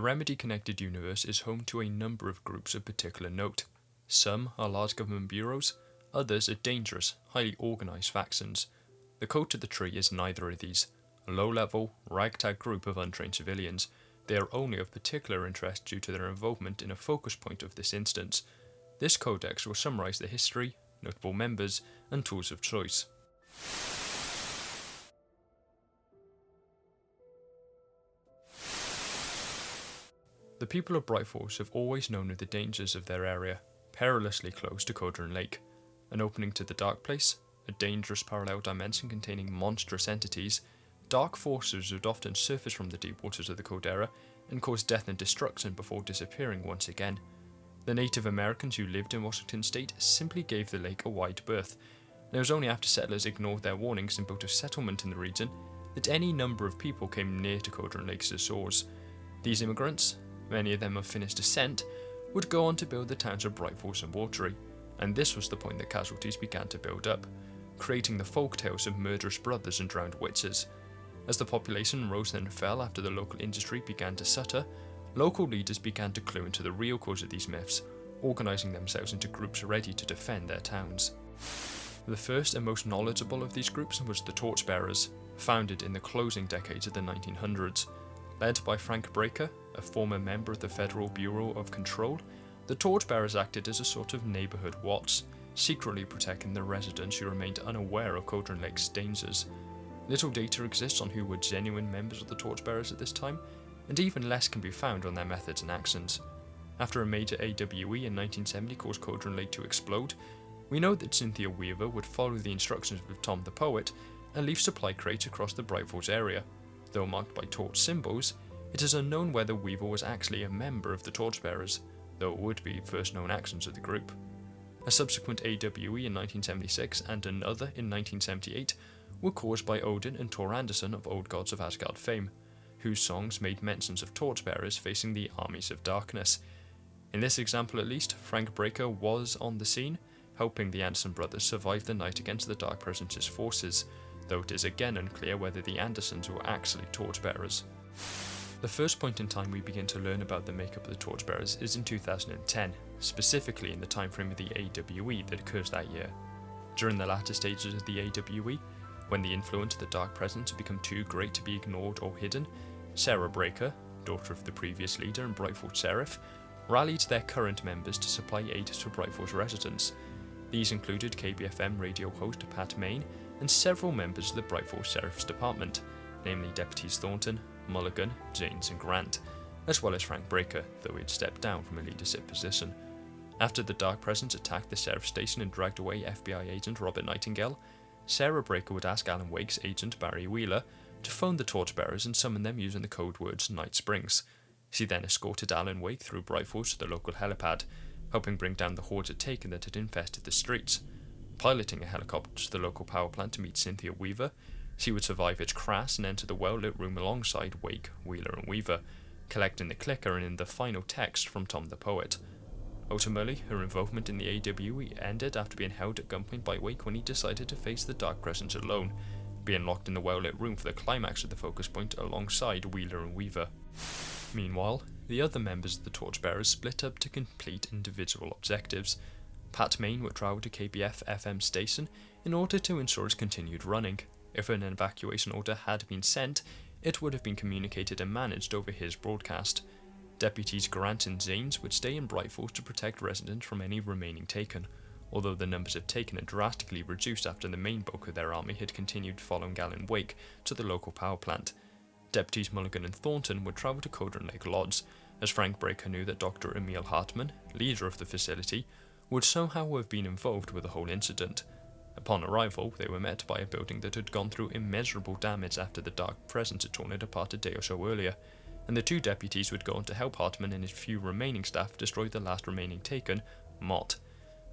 Remedy-connected universe is home to a number of groups of particular note. Some are large government bureaus, others are dangerous, highly organised factions. The code to the tree is neither of these. A low-level, ragtag group of untrained civilians. They are only of particular interest due to their involvement in a focus point of this instance. This codex will summarise the history, notable members, and tools of choice. The people of Bright Falls have always known of the dangers of their area, perilously close to Cauldron Lake, an opening to the Dark Place, a dangerous parallel dimension containing monstrous entities. Dark forces would often surface from the deep waters of the Caldera and cause death and destruction before disappearing once again. The Native Americans who lived in Washington state simply gave the lake a wide berth, and it was only after settlers ignored their warnings and built a settlement in the region that any number of people came near to Cauldron Lake's shores. These immigrants, many of them of Finnish descent, would go on to build the towns of Bright Falls and Watery, and this was the point that casualties began to build up, creating the folk tales of murderous brothers and drowned witches. As the population rose and fell after the local industry began to stutter, local leaders began to clue into the real cause of these myths, organising themselves into groups ready to defend their towns. The first and most knowledgeable of these groups was the Torchbearers, founded in the closing decades of the 1900s. Led by Frank Breaker, a former member of the Federal Bureau of Control, the Torchbearers acted as a sort of neighbourhood watch, secretly protecting the residents who remained unaware of Cauldron Lake's dangers. Little data exists on who were genuine members of the Torchbearers at this time, and even less can be found on their methods and actions. After a major AWE in 1970 caused Cauldron Lake to explode, we know that Cynthia Weaver would follow the instructions of Tom the Poet and leave supply crates across the Bright Falls area. Though marked by torch symbols, it is unknown whether Weaver was actually a member of the Torchbearers, though it would be first known actions of the group. A subsequent AWE in 1976 and another in 1978 were caused by Odin and Thor Anderson of Old Gods of Asgard fame, whose songs made mentions of Torchbearers facing the armies of darkness. In this example at least, Frank Breaker was on the scene, helping the Anderson brothers survive the night against the Dark Presence's forces, though it is again unclear whether the Andersons were actually Torchbearers. The first point in time we begin to learn about the makeup of the Torchbearers is in 2010, specifically in the time frame of the AWE that occurs that year. During the latter stages of the AWE, when the influence of the Dark Presence had become too great to be ignored or hidden, Sarah Breaker, daughter of the previous leader and Bright Falls Sheriff, rallied their current members to supply aid to Bright Falls residents. These included KBFM radio host Pat Main and several members of the Bright Falls Sheriff's Department, namely Deputies Thornton, Mulligan, Janes and Grant, as well as Frank Breaker, though he had stepped down from a leadership position. After the Dark Presence attacked the Sheriff's Station and dragged away FBI agent Robert Nightingale, Sarah Breaker would ask Alan Wake's agent Barry Wheeler to phone the Torchbearers and summon them using the code words Night Springs. She then escorted Alan Wake through Bright Falls to the local helipad, helping bring down the hordes of Taken that had infested the streets. Piloting a helicopter to the local power plant to meet Cynthia Weaver, she would survive its crash and enter the well-lit room alongside Wake, Wheeler and Weaver, collecting the clicker and in the final text from Tom the Poet. Ultimately, her involvement in the AWE ended after being held at gunpoint by Wake when he decided to face the Dark Presence alone, being locked in the well-lit room for the climax of the focus point alongside Wheeler and Weaver. Meanwhile, the other members of the Torchbearers split up to complete individual objectives. Pat Main would travel to KBF FM station in order to ensure its continued running. If an evacuation order had been sent, it would have been communicated and managed over his broadcast. Deputies Grant and Janes would stay in Bright Falls to protect residents from any remaining Taken, although the numbers of Taken had drastically reduced after the main bulk of their army had continued following Alan Wake to the local power plant. Deputies Mulligan and Thornton would travel to Cauldron Lake Lodge, as Frank Breaker knew that Dr. Emil Hartman, leader of the facility, would somehow have been involved with the whole incident. Upon arrival, they were met by a building that had gone through immeasurable damage after the Dark Presence had torn it apart a day or so earlier, and the two deputies would go on to help Hartman and his few remaining staff destroy the last remaining Taken, Mott.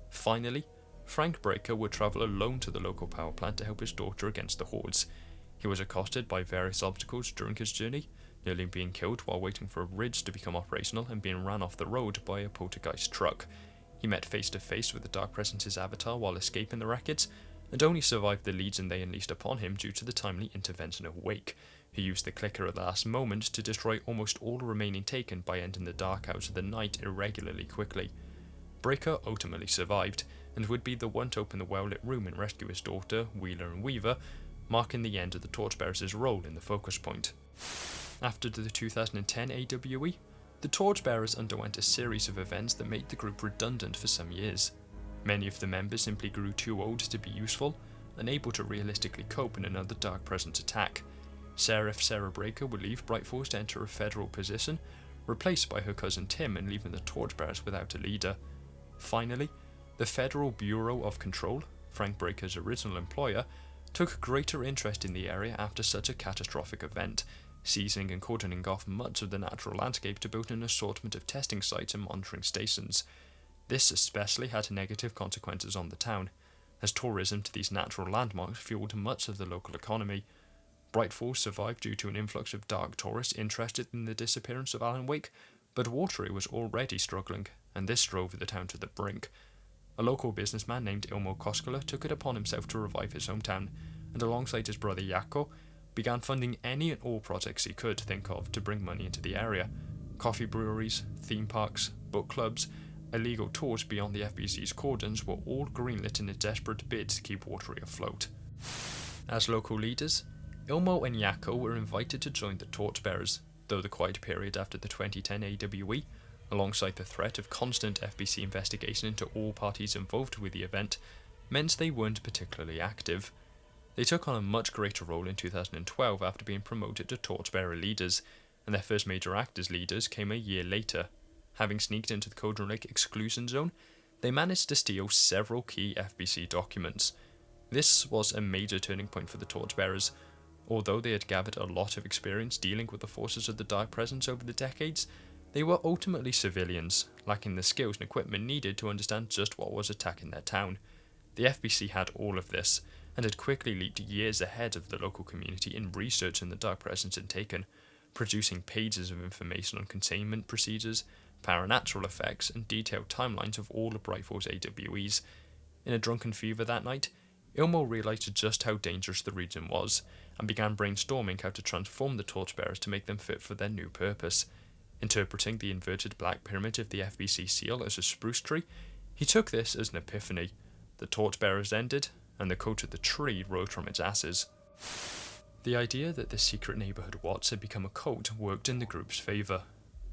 Finally, Frank Breaker would travel alone to the local power plant to help his daughter against the hordes. He was accosted by various obstacles during his journey, nearly being killed while waiting for a bridge to become operational and being ran off the road by a poltergeist truck. He met face to face with the Dark Presence's avatar while escaping the wreckage, and only survived the legion they unleashed upon him due to the timely intervention of Wake, who used the clicker at the last moment to destroy almost all remaining Taken by ending the dark hours of the night irregularly quickly. Breaker ultimately survived, and would be the one to open the well-lit room and rescue his daughter, Wheeler and Weaver, marking the end of the Torchbearers' role in the focus point. After the 2010 AWE, the Torchbearers underwent a series of events that made the group redundant for some years. Many of the members simply grew too old to be useful, unable to realistically cope in another Dark Presence attack. Sarah Breaker would leave Brightforce to enter a federal position, replaced by her cousin Tim, and leaving the Torchbearers without a leader. Finally, the Federal Bureau of Control, Frank Breaker's original employer, took greater interest in the area after such a catastrophic event, seizing and cordoning off much of the natural landscape to build an assortment of testing sites and monitoring stations. This especially had negative consequences on the town, as tourism to these natural landmarks fueled much of the local economy. Brightforce survived due to an influx of dark tourists interested in the disappearance of Alan Wake, but Watery was already struggling, and this drove the town to the brink. A local businessman named Ilmo Koskela took it upon himself to revive his hometown, and alongside his brother Jaakko, began funding any and all projects he could think of to bring money into the area. Coffee breweries, theme parks, book clubs, illegal tours beyond the FBC's cordons were all greenlit in a desperate bid to keep Watery afloat. As local leaders, Ilmo and Jaakko were invited to join the Torchbearers, though the quiet period after the 2010 AWE, alongside the threat of constant FBC investigation into all parties involved with the event, meant they weren't particularly active. They took on a much greater role in 2012 after being promoted to Torchbearer leaders, and their first major act as leaders came a year later. Having sneaked into the Codron Lake exclusion zone, they managed to steal several key FBC documents. This was a major turning point for the Torchbearers. Although they had gathered a lot of experience dealing with the forces of the Dark Presence over the decades, they were ultimately civilians, lacking the skills and equipment needed to understand just what was attacking their town. The FBC had all of this, and had quickly leaped years ahead of the local community in research in the Dark Presence and Taken, producing pages of information on containment procedures, paranatural effects, and detailed timelines of all of Brightforce AWEs. In a drunken fever that night, Ilmo realised just how dangerous the region was, and began brainstorming how to transform the Torchbearers to make them fit for their new purpose. Interpreting the inverted black pyramid of the FBC seal as a spruce tree, he took this as an epiphany. The Torchbearers ended, and the coat of the tree rose from its ashes. The idea that the secret neighbourhood Watts had become a cult worked in the group's favour.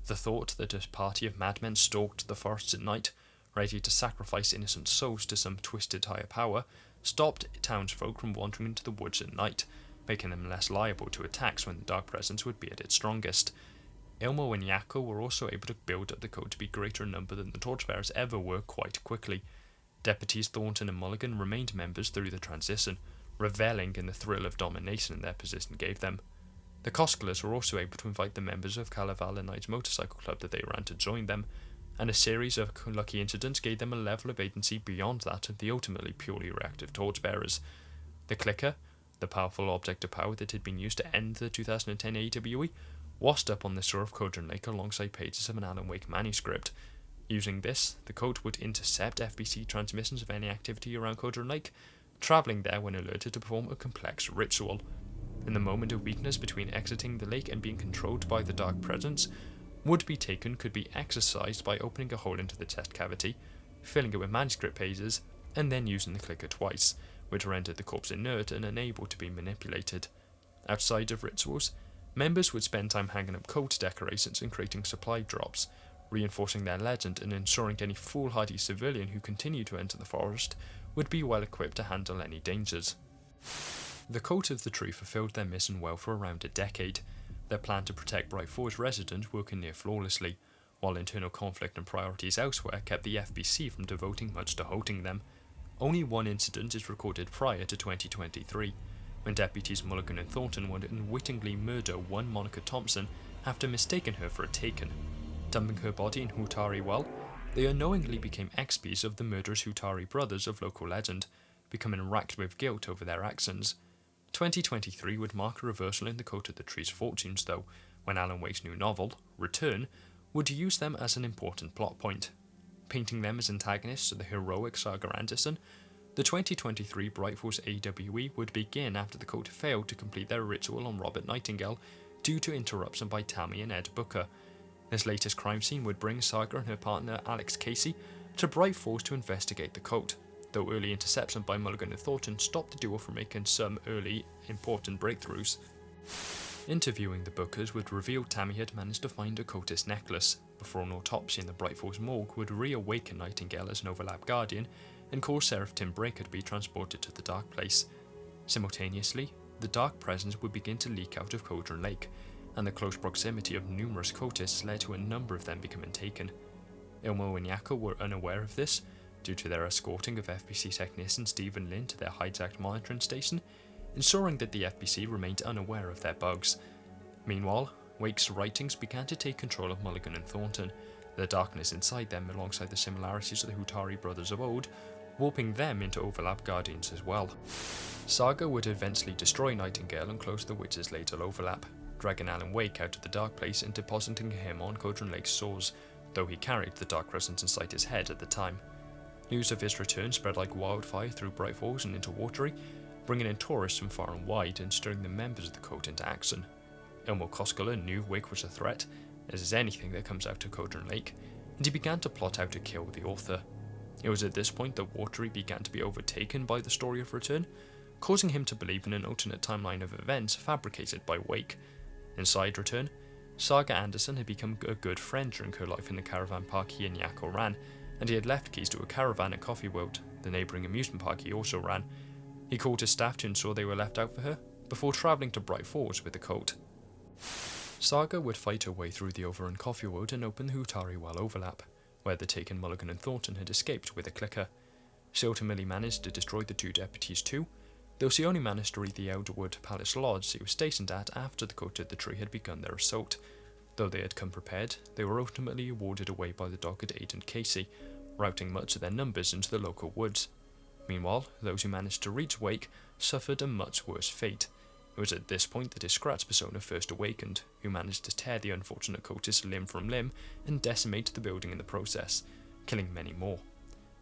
The thought that a party of madmen stalked the forests at night, ready to sacrifice innocent souls to some twisted higher power, stopped townsfolk from wandering into the woods at night, making them less liable to attacks when the Dark Presence would be at its strongest. Ilmo and Jaakko were also able to build up the code to be greater in number than the Torchbearers ever were quite quickly. Deputies Thornton and Mulligan remained members through the transition, reveling in the thrill of domination their position gave them. The Koskelas were also able to invite the members of Kalevala Knights Motorcycle Club that they ran to join them, and a series of lucky incidents gave them a level of agency beyond that of the ultimately purely reactive Torchbearers. The Clicker, the powerful object of power that had been used to end the 2010 AWE, washed up on the shore of Codron Lake alongside pages of an Alan Wake manuscript. Using this, the code would intercept FBC transmissions of any activity around Codron Lake, travelling there when alerted to perform a complex ritual. In the moment of weakness between exiting the lake and being controlled by the Dark Presence, would-be Taken could be exercised by opening a hole into the chest cavity, filling it with manuscript pages, and then using the clicker twice, which rendered the corpse inert and unable to be manipulated. Outside of rituals, members would spend time hanging up cult decorations and creating supply drops, reinforcing their legend and ensuring any foolhardy civilian who continued to enter the forest would be well equipped to handle any dangers. The Cult of the Tree fulfilled their mission well for around a decade, their plan to protect Brightforce residents working near flawlessly, while internal conflict and priorities elsewhere kept the FBC from devoting much to holding them. Only one incident is recorded prior to 2023, when deputies Mulligan and Thornton would unwittingly murder one Monica Thompson after mistaking her for a Taken. Dumping her body in Hutari Well, they unknowingly became XPs of the murderous Hutari brothers of local legend, becoming racked with guilt over their actions. 2023 would mark a reversal in the Cult of the Tree's fortunes though, when Alan Wake's new novel, Return, would use them as an important plot point. Painting them as antagonists to the heroic Saga Anderson, The 2023 Bright Falls AWE would begin after the cult failed to complete their ritual on Robert Nightingale due to interruption by Tammy and Ed Booker. This latest crime scene would bring Saga and her partner Alex Casey to Bright Falls to investigate the cult, though early interception by Mulligan and Thornton stopped the duo from making some early important breakthroughs. Interviewing the Bookers would reveal Tammy had managed to find a cultist necklace, before an autopsy in the Bright Falls morgue would reawaken Nightingale as an overlap guardian and cause Seraph Tim Breaker to be transported to the Dark Place. Simultaneously, the Dark Presence would begin to leak out of Cauldron Lake, and the close proximity of numerous cultists led to a number of them becoming taken. Ilmo and Yakko were unaware of this, due to their escorting of FBC technician Stephen Lynn to their hijacked monitoring station, ensuring that the FBC remained unaware of their bugs. Meanwhile, Wake's writings began to take control of Mulligan and Thornton, the darkness inside them alongside the similarities of the Hutari brothers of old, warping them into overlap guardians as well. Saga would eventually destroy Nightingale and close the Witch's Ladle overlap, dragging Alan Wake out of the Dark Place and depositing him on Cauldron Lake's shores, though he carried the Dark Presence inside his head at the time. News of his return spread like wildfire through Bright Falls and into Watery, bringing in tourists from far and wide and stirring the members of the cult into action. Elmo Koskela knew Wake was a threat, as is anything that comes out of Cauldron Lake, and he began to plot how to kill the author. It was at this point that Watery began to be overtaken by the story of return, causing him to believe in an alternate timeline of events fabricated by Wake. Inside Return, Saga Anderson had become a good friend during her life in the caravan park he and Yakko ran, and he had left keys to a caravan at Coffee World, the neighbouring amusement park he also ran. He called his staff to ensure they were left out for her, before travelling to Bright Falls with the cult. Saga would fight her way through the Overrun Coffee World and open the Hutari Well overlap, where the taken Mulligan and Thornton had escaped with a clicker. She ultimately managed to destroy the two deputies too, though she only managed to reach the Elderwood Palace Lodge she was stationed at after the cult of the tree had begun their assault. Though they had come prepared, they were ultimately warded away by the dogged Agent Casey, routing much of their numbers into the local woods. Meanwhile, those who managed to reach Wake suffered a much worse fate. It was at this point that his Scratch persona first awakened, who managed to tear the unfortunate cultist limb from limb and decimate the building in the process, killing many more.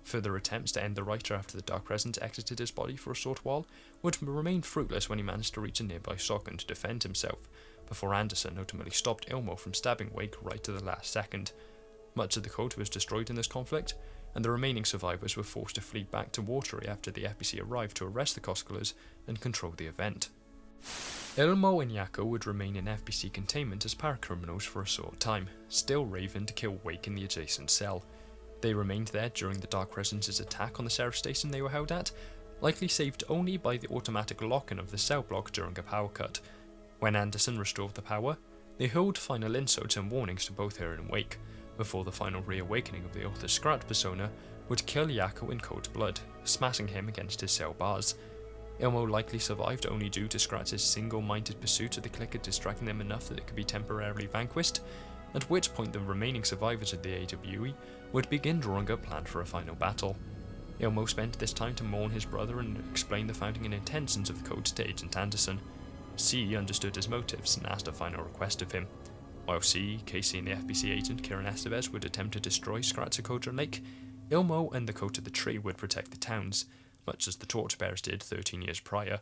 Further attempts to end the writer after the Dark Presence exited his body for a short while would remain fruitless when he managed to reach a nearby shotgun to defend himself, before Anderson ultimately stopped Ilmo from stabbing Wake right to the last second. Much of the cult was destroyed in this conflict, and the remaining survivors were forced to flee back to Watery after the FBC arrived to arrest the Koskelas and control the event. Ilmo and Yakko would remain in FBC containment as paracriminals for a short time, still raving to kill Wake in the adjacent cell. They remained there during the Dark Presence's attack on the Seraph station they were held at, likely saved only by the automatic lock-in of the cell block during a power cut. When Anderson restored the power, they hurled final insults and warnings to both her and Wake, before the final reawakening of the author's Scratch persona would kill Yakko in cold blood, smashing him against his cell bars. Ilmo likely survived only due to Scratch's single-minded pursuit of the clicker distracting them enough that it could be temporarily vanquished, at which point the remaining survivors of the AWE would begin drawing up plan for a final battle. Ilmo spent this time to mourn his brother and explain the founding and intentions of the code to Agent Anderson. C understood his motives and asked a final request of him. While C, Casey and the FBC agent Kieran Estevez would attempt to destroy Scratch at Cauldron Lake, Ilmo and the Cult of the Tree would protect the towns, much as the Torchbearers did 13 years prior.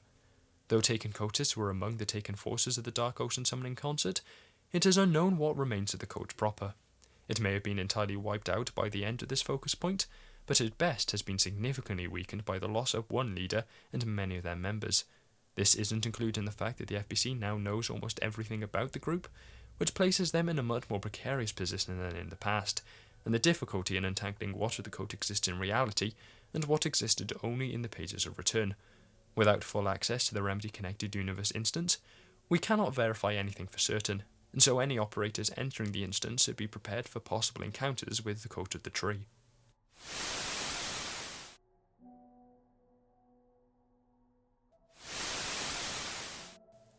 Though taken cultists were among the taken forces of the Dark Ocean Summoning Concert, it is unknown what remains of the cult proper. It may have been entirely wiped out by the end of this focus point, but at best has been significantly weakened by the loss of one leader and many of their members. This isn't including the fact that the FBC now knows almost everything about the group, which places them in a much more precarious position than in the past, and the difficulty in untangling what of the cult exists in reality and what existed only in the pages of Return. Without full access to the Remedy Connected Universe instance, we cannot verify anything for certain, and so any operators entering the instance should be prepared for possible encounters with the Cult of the Tree.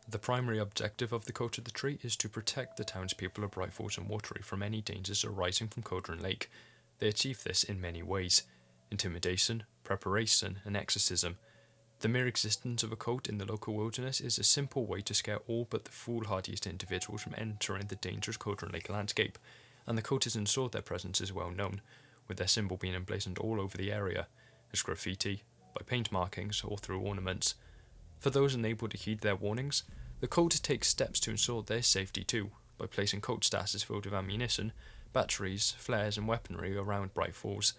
The primary objective of the Cult of the Tree is to protect the townspeople of Bright Falls and Watery from any dangers arising from Cauldron Lake. They achieve this in many ways: intimidation, preparation, and exorcism. The mere existence of a cult in the local wilderness is a simple way to scare all but the foolhardiest individuals from entering the dangerous Cauldron Lake landscape, and the cult has ensured their presence is well known, with their symbol being emblazoned all over the area, as graffiti, by paint markings or through ornaments. For those unable to heed their warnings, the cult takes steps to ensure their safety too, by placing cult stashes filled with ammunition, batteries, flares and weaponry around Bright Falls.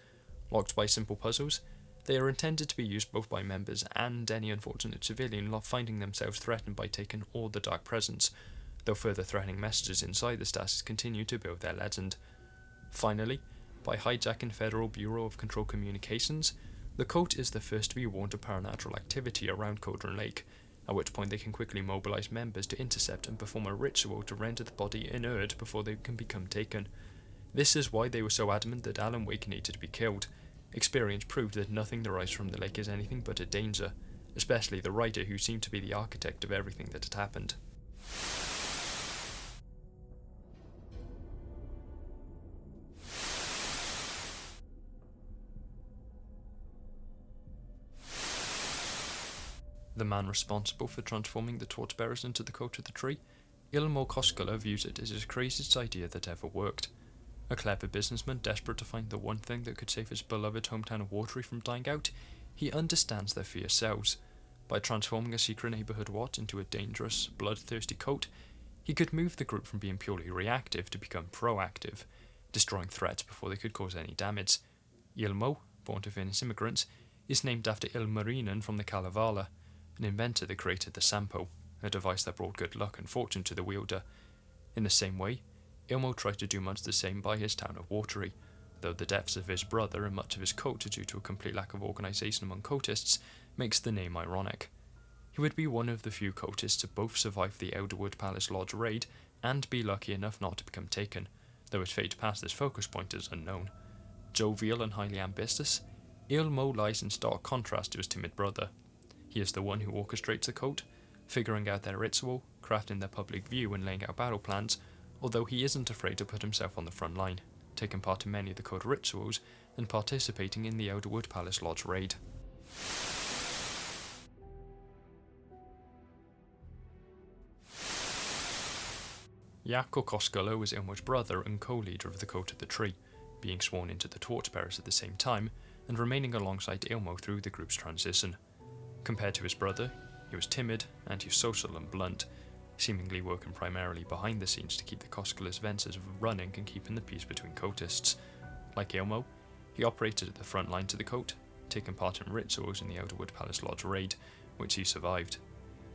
Locked by simple puzzles, they are intended to be used both by members and any unfortunate civilian finding themselves threatened by Taken or the Dark Presence, though further threatening messages inside the stashes continue to build their legend. Finally, by hijacking Federal Bureau of Control communications, the cult is the first to be warned of paranormal activity around Cauldron Lake, at which point they can quickly mobilize members to intercept and perform a ritual to render the body inert before they can become taken. This is why they were so adamant that Alan Wake needed to be killed. Experience proved that nothing derived from the lake is anything but a danger, especially the writer who seemed to be the architect of everything that had happened. The man responsible for transforming the Torchbearers into the Cult of the Tree, Ilmo Koskela, views it as his craziest idea that ever worked. A clever businessman desperate to find the one thing that could save his beloved hometown of Watery from dying out, he understands their fear selves. By transforming a secret neighborhood Watt into a dangerous, bloodthirsty cult, he could move the group from being purely reactive to become proactive, destroying threats before they could cause any damage. Ilmo, born to Finnish immigrants, is named after Ilmarinen from the Kalevala, an inventor that created the Sampo, a device that brought good luck and fortune to the wielder. In the same way, Ilmo tried to do much the same by his town of Watery, though the deaths of his brother and much of his cult due to a complete lack of organisation among cultists makes the name ironic. He would be one of the few cultists to both survive the Elderwood Palace Lodge raid and be lucky enough not to become taken, though his fate past this focus point is unknown. Jovial and highly ambitious, Ilmo lies in stark contrast to his timid brother. He is the one who orchestrates the cult, figuring out their ritual, crafting their public view and laying out battle plans, although he isn't afraid to put himself on the front line, taking part in many of the cult rituals and participating in the Elderwood Palace Lodge raid. Jaakko Koskela was Ilmo's brother and co-leader of the Cult of the Tree, being sworn into the Torchbearers at the same time and remaining alongside Ilmo through the group's transition. Compared to his brother, he was timid, antisocial and blunt, seemingly working primarily behind the scenes to keep the Koskela's ventures running and keeping the peace between cultists. Like Ilmo, he operated at the front lines of the cult, taking part in rituals in the Elderwood Palace Lodge raid, which he survived.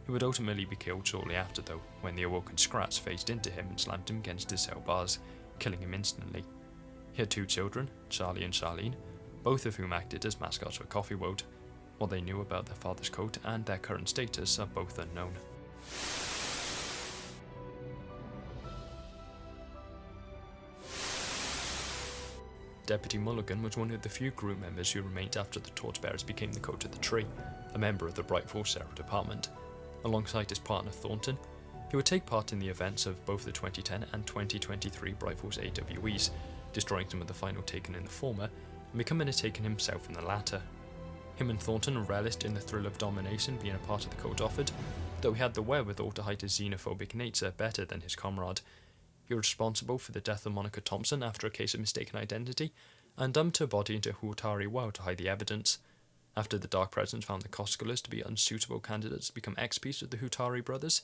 He would ultimately be killed shortly after though, when the awoken Scrats phased into him and slammed him against his cell bars, killing him instantly. He had 2 children, Charlie and Charlene, both of whom acted as mascots for Coffee World. What they knew about their father's cult and their current status are both unknown. Deputy Mulligan was one of the few group members who remained after the Torchbearers became the Cult of the Tree, a member of the Bright Falls Sheriff Department. Alongside his partner Thornton, he would take part in the events of both the 2010 and 2023 Bright Falls AWEs, destroying some of the final Taken in the former, and becoming a Taken himself in the latter. Him and Thornton relished in the thrill of domination being a part of the cult offered, though he had the wherewithal to hide his xenophobic nature better than his comrade. He was responsible for the death of Monica Thompson after a case of mistaken identity, and dumped her body into Huotari well to hide the evidence. After the Dark Presence found the Koskelas to be unsuitable candidates to become XPs with the Huotari brothers,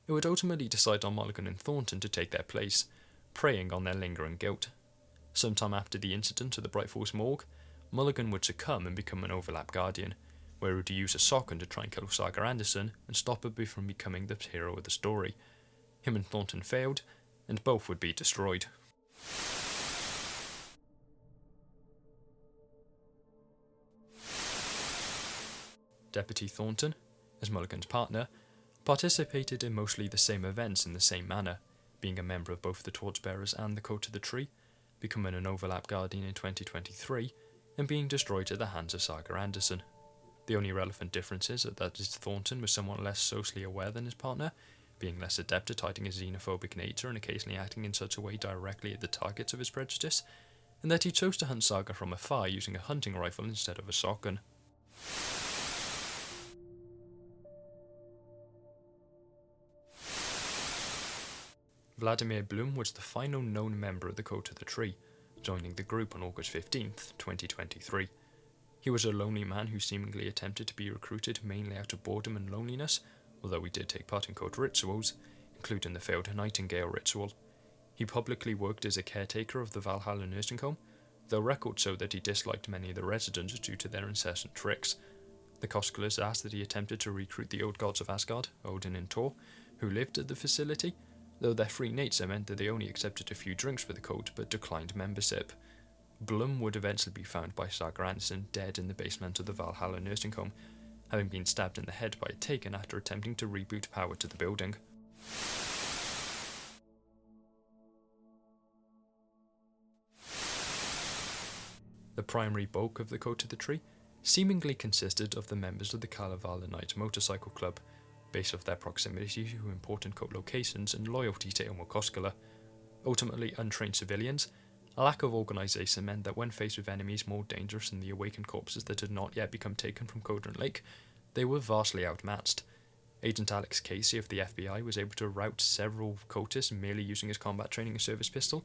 it would ultimately decide on Mulligan and Thornton to take their place, preying on their lingering guilt. Sometime after the incident at the Bright Falls morgue, Mulligan would succumb and become an overlap guardian, where he would use a shotgun to try and kill Saga Anderson and stop her from becoming the hero of the story. Him and Thornton failed, and both would be destroyed. Deputy Thornton, as Mulligan's partner, participated in mostly the same events in the same manner, being a member of both the Torchbearers and the Cult of the Tree, becoming an overlap guardian in 2023, and being destroyed at the hands of Saga Anderson. The only relevant difference is that Thornton was somewhat less socially aware than his partner, being less adept at hiding his xenophobic nature and occasionally acting in such a way directly at the targets of his prejudice, and that he chose to hunt Saga from afar using a hunting rifle instead of a shotgun. Vladimir Blum was the final known member of the Cult of the Tree, joining the group on August 15th, 2023. He He was a lonely man who seemingly attempted to be recruited mainly out of boredom and loneliness, although he did take part in cult rituals, including the failed Nightingale ritual. He publicly worked as a caretaker of the Valhalla nursing home, though records show that he disliked many of the residents due to their incessant tricks. The Koskulars asked that he attempted to recruit the old gods of Asgard, Odin and Thor, who lived at the facility, though their free nature meant that they only accepted a few drinks for the cult but declined membership. Blum would eventually be found by Saga Anderson dead in the basement of the Valhalla nursing home, having been stabbed in the head by a Taken after attempting to reboot power to the building. The primary bulk of the Cult of the Tree seemingly consisted of the members of the Kalevala Knights Motorcycle Club, based off their proximity to important cult locations and loyalty to Ilmo Koskela. Ultimately untrained civilians, a lack of organisation meant that when faced with enemies more dangerous than the awakened corpses that had not yet become taken from Cauldron Lake, they were vastly outmatched. Agent Alex Casey of the FBI was able to rout several cultists merely using his combat training and service pistol,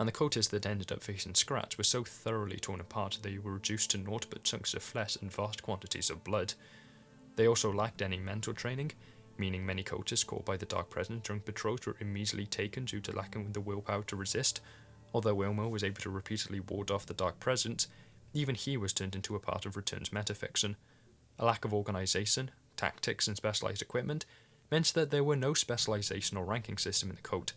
and the cultists that ended up facing Scratch were so thoroughly torn apart that they were reduced to naught but chunks of flesh and vast quantities of blood. They also lacked any mental training, meaning many cultists caught by the Dark Presence during patrols were immediately taken due to lacking the willpower to resist. Although Ilmo was able to repeatedly ward off the Dark Presence, even he was turned into a part of Return's metafiction. A lack of organisation, tactics and specialised equipment meant that there were no specialisation or ranking system in the cult.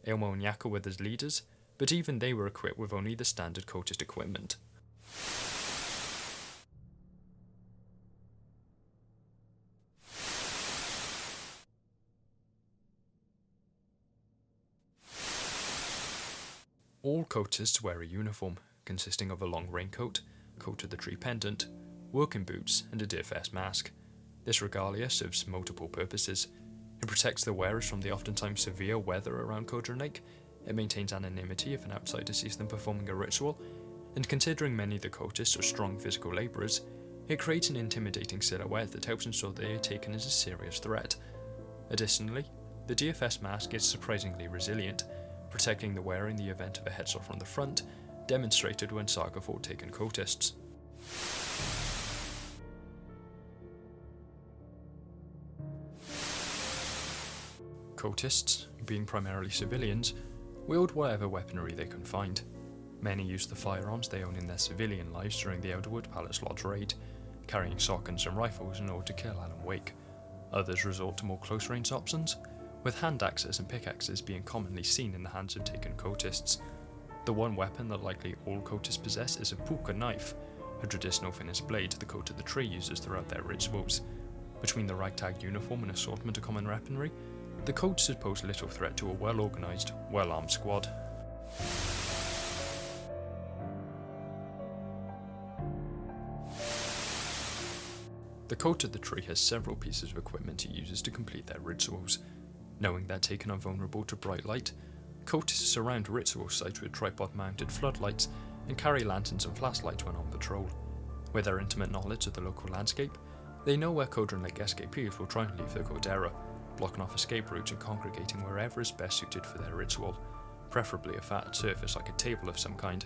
Ilmo and Yaka were the leaders, but even they were equipped with only the standard cultist equipment. All cultists wear a uniform, consisting of a long raincoat, Cult of the Tree pendant, working boots, and a Deerfest mask. This regalia serves multiple purposes. It protects the wearers from the oftentimes severe weather around Cauldron Lake. It maintains anonymity if an outsider sees them performing a ritual, and considering many of the cultists are strong physical labourers, it creates an intimidating silhouette that helps ensure they are taken as a serious threat. Additionally, the DFS mask is surprisingly resilient, protecting the wearer in the event of a headshot from the front, demonstrated when Saga fought Taken cultists. Cultists, being primarily civilians, wield whatever weaponry they can find. Many use the firearms they own in their civilian lives during the Elderwood Palace Lodge raid, carrying shotguns and rifles in order to kill Alan Wake. Others resort to more close-range options, with hand axes and pickaxes being commonly seen in the hands of Taken cultists. The one weapon that likely all cultists possess is a puka knife, a traditional finished blade the Cult of the Tree uses throughout their rituals. Between the ragtag uniform and assortment of common weaponry, the cultists pose little threat to a well-organised, well-armed squad. The Cult of the Tree has several pieces of equipment it uses to complete their rituals. Knowing that Taken are vulnerable to bright light, cultists surround ritual sites with tripod-mounted floodlights and carry lanterns and flashlights when on patrol. With their intimate knowledge of the local landscape, they know where Cauldron Lake escapees will try and leave their Caldera, blocking off escape routes and congregating wherever is best suited for their ritual, preferably a flat surface like a table of some kind.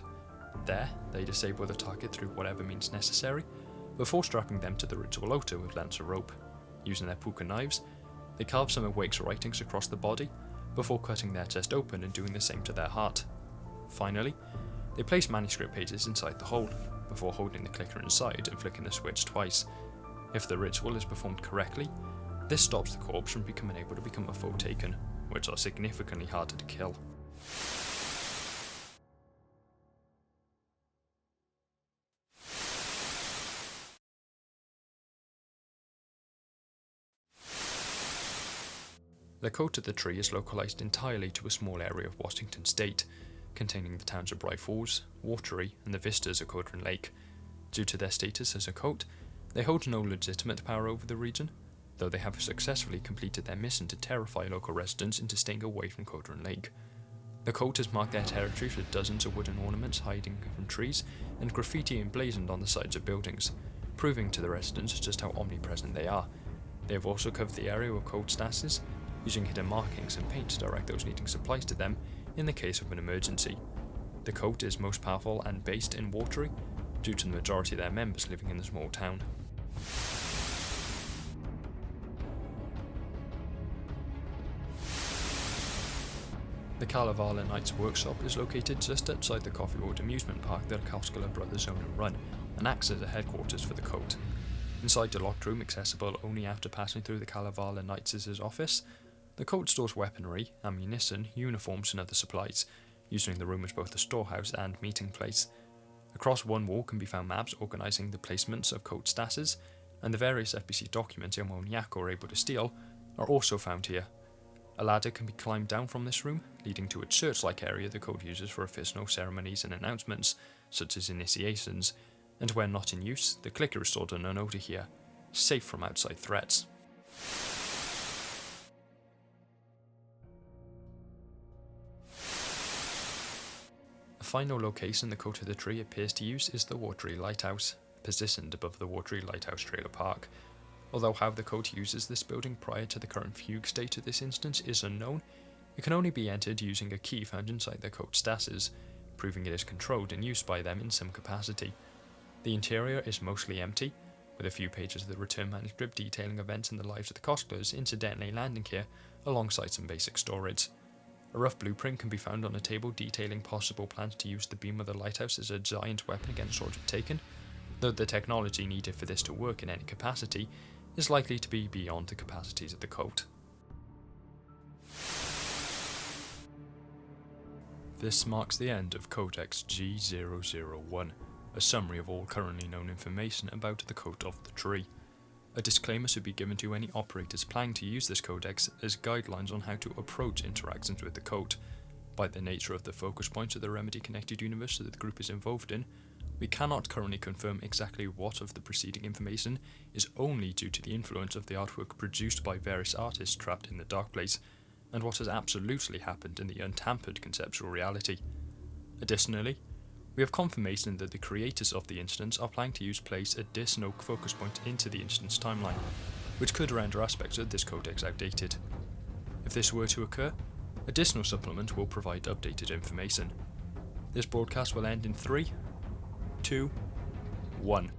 There, they disable the target through whatever means necessary, before strapping them to the ritual altar with lengths of rope. Using their puka knives, they carve some of Wake's writings across the body, before cutting their chest open and doing the same to their heart. Finally, they place manuscript pages inside the hole, before holding the clicker inside and flicking the switch twice. If the ritual is performed correctly, this stops the corpse from becoming able to become a full Taken, which are significantly harder to kill. The Cult of the Tree is localised entirely to a small area of Washington State, containing the towns of Bright Falls, Watery, and the vistas of Cauldron Lake. Due to their status as a cult, they hold no legitimate power over the region, though they have successfully completed their mission to terrify local residents into staying away from Cauldron Lake. The cult has marked their territories with dozens of wooden ornaments hiding from trees and graffiti emblazoned on the sides of buildings, proving to the residents just how omnipresent they are. They have also covered the area with cult stashes, using hidden markings and paint to direct those needing supplies to them in the case of an emergency. The cult is most powerful and based in Watery, due to the majority of their members living in the small town. The Kalevala Knights workshop is located just outside the Coffeewood amusement park that Koskela brothers own and run, and acts as a headquarters for the cult. Inside the locked room, accessible only after passing through the Kalevala Knights' office, the cult stores weaponry, ammunition, uniforms and other supplies, using the room as both a storehouse and meeting place. Across one wall can be found maps organising the placements of cult stasses, and the various FBC documents Yamoniak are able to steal are also found here. A ladder can be climbed down from this room, leading to a church-like area the cult uses for official ceremonies and announcements, such as initiations, and when not in use, the clicker is stored on an order here, safe from outside threats. A final location the cult of the tree appears to use is the Watery Lighthouse, positioned above the Watery Lighthouse Trailer Park. Although how the cult uses this building prior to the current fugue state of this instance is unknown, it can only be entered using a key found inside the cult stasses, proving it is controlled and used by them in some capacity. The interior is mostly empty, with a few pages of the return manuscript detailing events in the lives of the Costlers incidentally landing here, alongside some basic storage. A rough blueprint can be found on a table detailing possible plans to use the beam of the lighthouse as a giant weapon against Swords of Taken, though the technology needed for this to work in any capacity is likely to be beyond the capacities of the cult. This marks the end of Codex G001, a summary of all currently known information about the cult of the tree. A disclaimer should be given to any operators planning to use this codex as guidelines on how to approach interactions with the cult. By the nature of the focus points of the Remedy-connected universe that the group is involved in, we cannot currently confirm exactly what of the preceding information is only due to the influence of the artwork produced by various artists trapped in the Dark Place, and what has absolutely happened in the untampered conceptual reality. Additionally, we have confirmation that the creators of the instance are planning to use place additional focus points into the instance timeline, which could render aspects of this codex outdated. If this were to occur, additional supplement will provide updated information. This broadcast will end in 3, 2, 1.